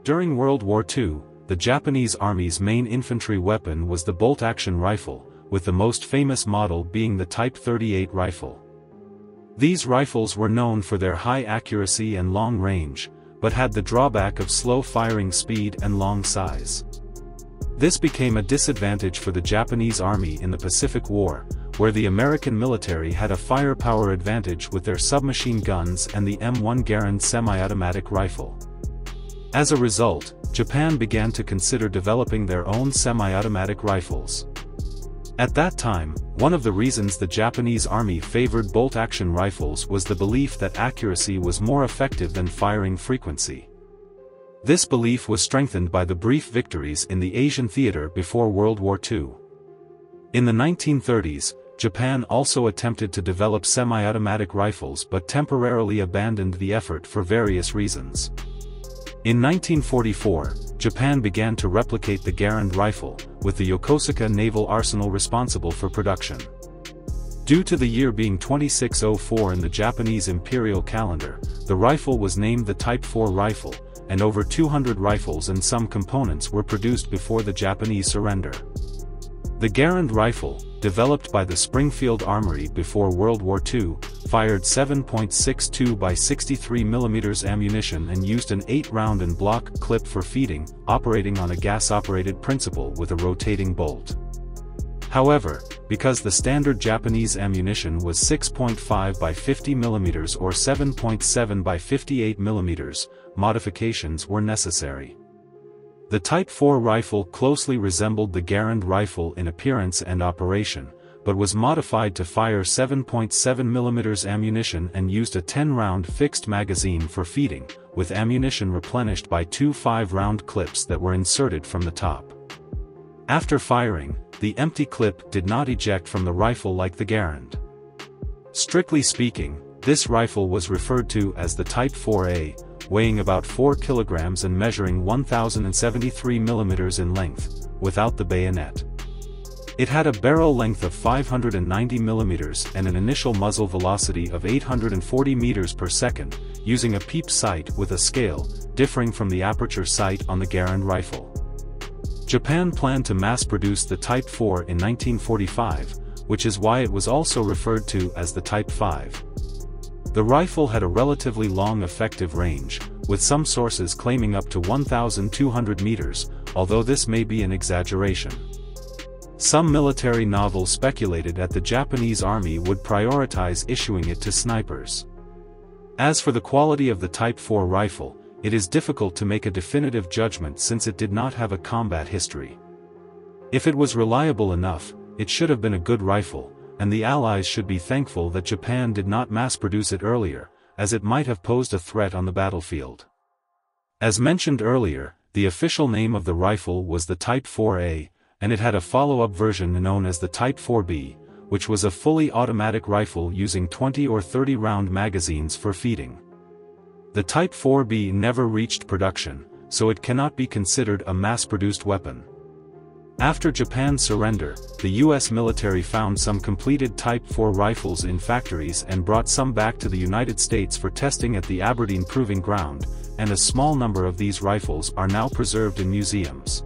During World War II, the Japanese Army's main infantry weapon was the bolt-action rifle, with the most famous model being the Type 38 rifle. These rifles were known for their high accuracy and long range, but had the drawback of slow firing speed and long size. This became a disadvantage for the Japanese Army in the Pacific War, where the American military had a firepower advantage with their submachine guns and the M1 Garand semi-automatic rifle. As a result, Japan began to consider developing their own semi-automatic rifles. At that time, one of the reasons the Japanese Army favored bolt-action rifles was the belief that accuracy was more effective than firing frequency. This belief was strengthened by the brief victories in the Asian theater before World War II. In the 1930s, Japan also attempted to develop semi-automatic rifles but temporarily abandoned the effort for various reasons. In 1944, Japan began to replicate the Garand rifle, with the Yokosuka Naval Arsenal responsible for production. Due to the year being 2604 in the Japanese imperial calendar, the rifle was named the Type 4 rifle, and over 200 rifles and some components were produced before the Japanese surrender. The Garand rifle, developed by the Springfield Armory before World War II, fired 7.62 by 63 mm ammunition and used an 8-round and block clip for feeding, operating on a gas-operated principle with a rotating bolt. However, because the standard Japanese ammunition was 6.5 by 50 mm or 7.7 by 58 mm, modifications were necessary. The Type 4 rifle closely resembled the Garand rifle in appearance and operation, but was modified to fire 7.7 mm ammunition and used a 10-round fixed magazine for feeding, with ammunition replenished by two 5-round clips that were inserted from the top. After firing, the empty clip did not eject from the rifle like the Garand. Strictly speaking, this rifle was referred to as the Type 4A, weighing about 4 kilograms and measuring 1073 mm in length, without the bayonet. It had a barrel length of 590 mm and an initial muzzle velocity of 840 meters per second, using a peep sight with a scale, differing from the aperture sight on the Garand rifle. Japan planned to mass-produce the Type 4 in 1945, which is why it was also referred to as the Type 5. The rifle had a relatively long effective range, with some sources claiming up to 1,200 meters, although this may be an exaggeration. Some military novels speculated that the Japanese Army would prioritize issuing it to snipers. As for the quality of the Type 4 rifle, it is difficult to make a definitive judgment since it did not have a combat history. If it was reliable enough, it should have been a good rifle, and the Allies should be thankful that Japan did not mass-produce it earlier, as it might have posed a threat on the battlefield. As mentioned earlier, the official name of the rifle was the Type 4A, and it had a follow-up version known as the Type 4B, which was a fully automatic rifle using 20 or 30-round magazines for feeding. The Type 4B never reached production, so it cannot be considered a mass-produced weapon. After Japan's surrender, the U.S. military found some completed Type 4 rifles in factories and brought some back to the United States for testing at the Aberdeen Proving Ground, and a small number of these rifles are now preserved in museums.